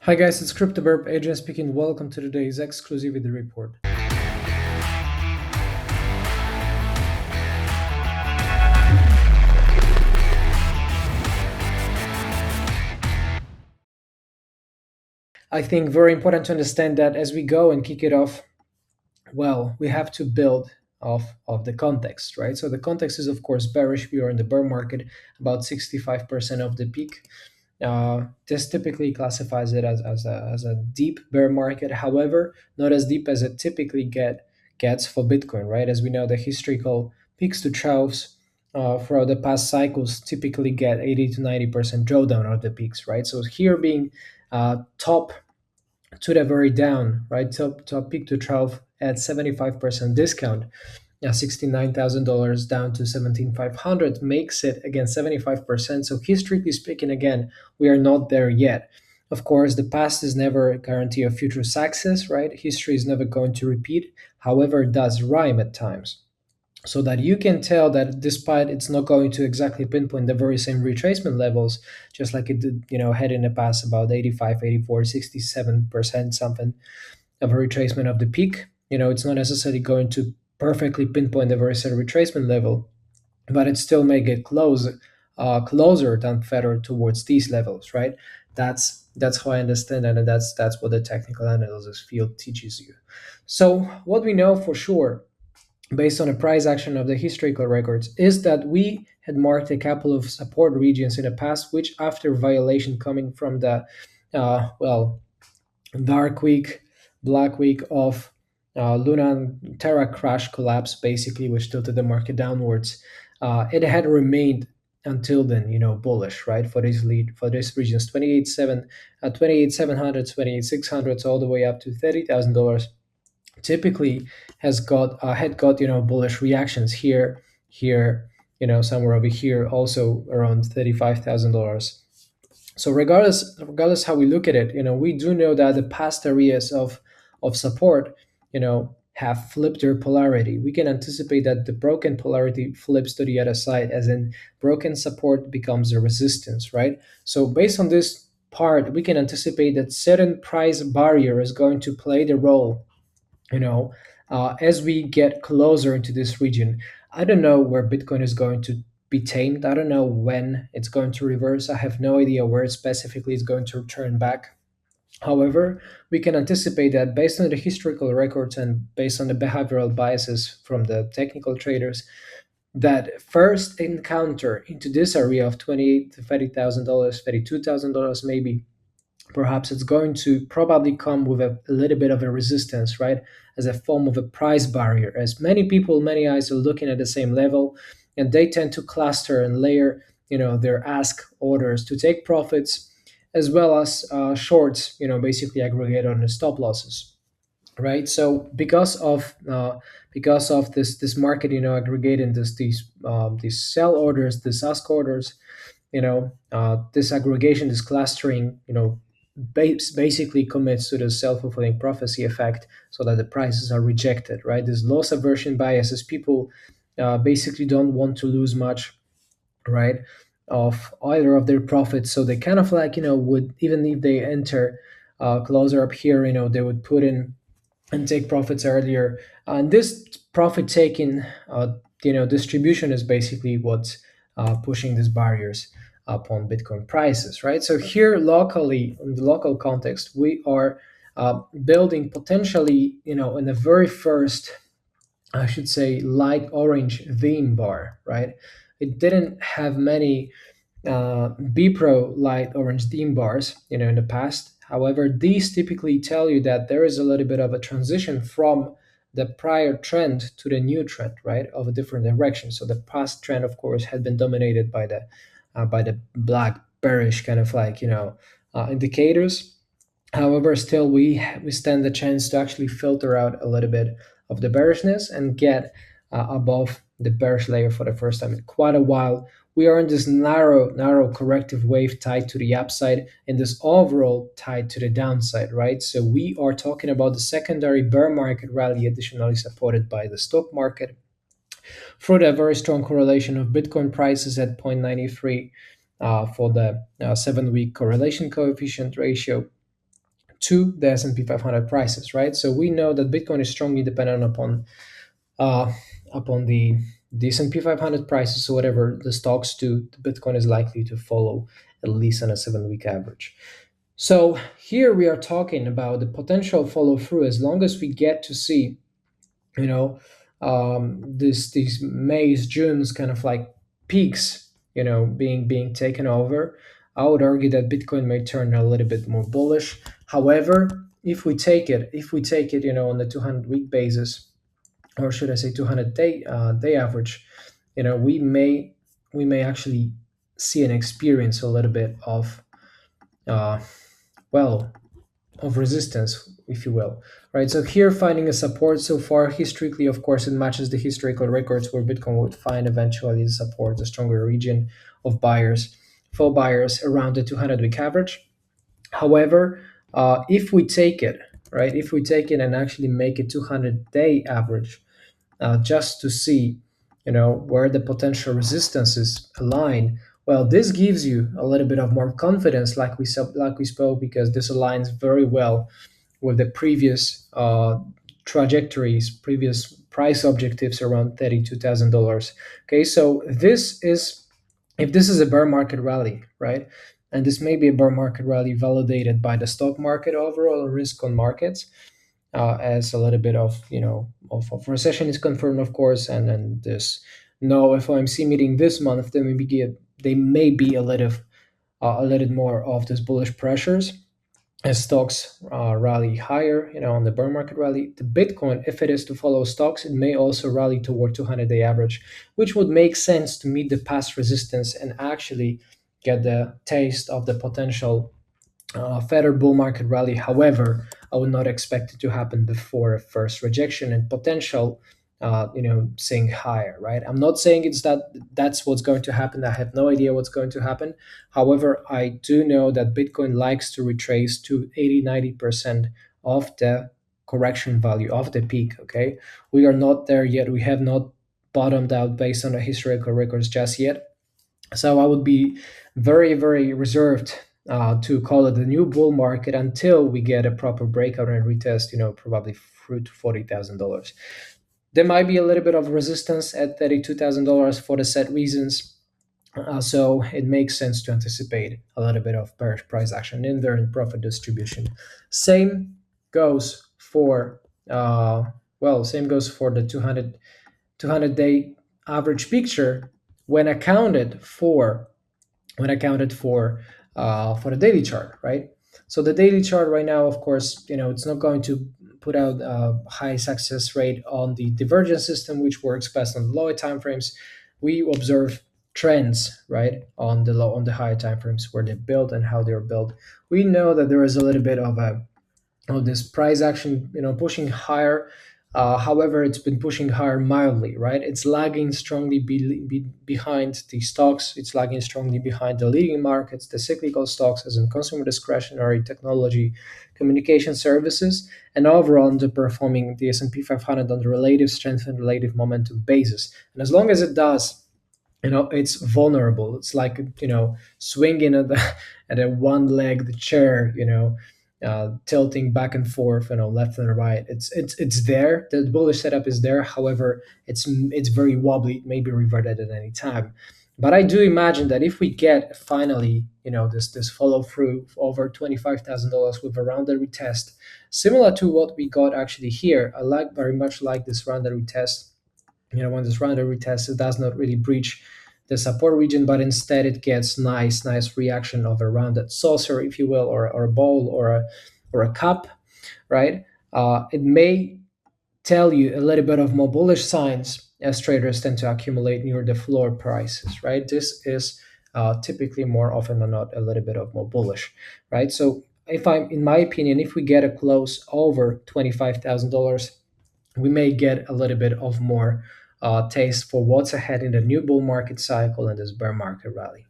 Hi guys, it's CryptoBurb Adrian speaking. Welcome to today's exclusivity report. I think very important to understand that as we go and kick it off, well, we have to build off the context, right? So the context is of course bearish. We are in the bear market, about 65% of the peak. This typically classifies it as a deep bear market. However, not as deep as it typically gets for Bitcoin, right? As we know, the historical peaks to troughs throughout the past cycles typically get 80 to 90% drawdown of the peaks, right? So here being top to the very down, right? Top peak to trough at 75% discount, $69,000 down to 17,500 makes it again 75%. So historically speaking, again, we are not there yet. Of course, the past is never a guarantee of future success, right? History is never going to repeat. However, it does rhyme at times. So that you can tell that despite it's not going to exactly pinpoint the very same retracement levels, just like it did, had in the past about 85, 84, 67% something of a retracement of the peak. It's not necessarily going to perfectly pinpoint the very same retracement level, but it still may get closer than further towards these levels, right? That's how I understand it, and that's what the technical analysis field teaches you. So what we know for sure, based on the price action of the historical records, is that we had marked a couple of support regions in the past, which after violation coming from the well, dark week, black week of Luna and Terra crash collapse, basically, which tilted the market downwards. It had remained until then, bullish, right? For this lead, for this regions, 28,700, 28,600, all the way up to $30,000. Typically, has got had got bullish reactions here, somewhere over here, also around $35,000. So regardless how we look at it, we do know that the past areas of support, have flipped their polarity. We can anticipate that the broken polarity flips to the other side, as in broken support becomes a resistance, right? So based on this part, we can anticipate that certain price barrier is going to play the role, as we get closer into this region. I don't know where Bitcoin is going to be tamed. I don't know when it's going to reverse. I have no idea where specifically it's going to turn back. However, we can anticipate that based on the historical records and based on the behavioral biases from the technical traders, that first encounter into this area of 28 to $30,000, $32,000 maybe, perhaps it's going to probably come with a little bit of a resistance, right? As a form of a price barrier, as many people, many eyes are looking at the same level, and they tend to cluster and layer, their ask orders to take profits, as well as shorts, basically aggregate on the stop losses, right? So because of this market, aggregating these sell orders, these ask orders, this aggregation, this clustering, basically commits to the self-fulfilling prophecy effect, so that the prices are rejected, right? This loss aversion bias is people basically don't want to lose much, right, of either of their profits. So they kind of like, would, even if they enter closer up here, they would put in and take profits earlier. And this profit taking, distribution is basically what's pushing these barriers upon Bitcoin prices, right? So here locally, in the local context, we are building potentially, in the very first, I should say, light orange theme bar, right? It didn't have many B-Pro light orange theme bars, in the past. However, these typically tell you that there is a little bit of a transition from the prior trend to the new trend, right, of a different direction. So the past trend, of course, had been dominated by the black bearish kind of like, indicators. However, still we stand the chance to actually filter out a little bit of the bearishness and get above the bearish layer for the first time in quite a while. We are in this narrow corrective wave tied to the upside, and this overall tied to the downside, right? So we are talking about the secondary bear market rally, additionally supported by the stock market, through the very strong correlation of Bitcoin prices at 0.93 for the 7-week correlation coefficient ratio, to the S&P 500 prices, right? So we know that Bitcoin is strongly dependent uh, upon the S&P 500 prices. So whatever the stocks do, the Bitcoin is likely to follow at least on a 7-week average. So here we are talking about the potential follow through as long as we get to see, you know, this these May's, June's kind of like peaks, being taken over. I would argue that Bitcoin may turn a little bit more bullish. However, if we take it, on the 200-week basis, or should I say 200 day average, we may actually see and experience a little bit of uh, well of resistance, if you will, right? So here, finding a support so far, historically, of course, it matches the historical records where Bitcoin would find eventually the support, a stronger region of buyers, full buyers around the 200-week average. However, if we take it, right, if we take it and actually make a 200-day average, just to see, where the potential resistances align. Well, this gives you a little bit of more confidence, like we spoke, because this aligns very well with the previous trajectories, previous price objectives around $32,000. Okay, so this is if this is a bear market rally, right? And this may be a bear market rally validated by the stock market overall risk on markets, as a little bit of of recession is confirmed, of course, and then this no FOMC meeting this month, then they may be a little more of these bullish pressures as stocks rally higher, on the bear market rally. The Bitcoin, if it is to follow stocks, it may also rally toward 200-day average, which would make sense to meet the past resistance and actually get the taste of the potential further bull market rally. However, I would not expect it to happen before a first rejection and potential, seeing higher. Right? I'm not saying that's what's going to happen. I have no idea what's going to happen. However, I do know that Bitcoin likes to retrace to 80-90% of the correction value of the peak. Okay, we are not there yet. We have not bottomed out based on the historical records just yet. So I would be very, very reserved to call it a new bull market until we get a proper breakout and retest, probably through to $40,000. There might be a little bit of resistance at $32,000 for the set reasons. So it makes sense to anticipate a little bit of bearish price action in there and profit distribution. Same goes for same goes for the 200-day average picture when accounted for for the daily chart, right? So the daily chart right now, of course, it's not going to put out a high success rate on the divergence system, which works best on the lower time frames. We observe trends, right, on the higher time frames where they build and how they're built. We know that there is a little bit of this price action, pushing higher. However, it's been pushing higher mildly, right? It's lagging strongly behind the stocks. It's lagging strongly behind the leading markets, the cyclical stocks, as in consumer discretionary, technology, communication services, and overall underperforming the S&P 500 on the relative strength and relative momentum basis. And as long as it does, it's vulnerable. It's like swinging at the at a one-legged chair, tilting back and forth, left and right. It's there. The bullish setup is there. However, it's very wobbly. It may be reverted at any time. But I do imagine that if we get finally, this follow through over $25,000 with a rounded retest, similar to what we got actually here, I very much like this rounded retest. When this rounded retest, it does not really breach the support region, but instead it gets nice reaction of a rounded saucer, if you will, or a bowl or a cup, right? It may tell you a little bit of more bullish signs as traders tend to accumulate near the floor prices, right? This is typically more often than not a little bit of more bullish, right? So in my opinion, if we get a close over $25,000, we may get a little bit of more taste for what's ahead in the new bull market cycle and this bear market rally.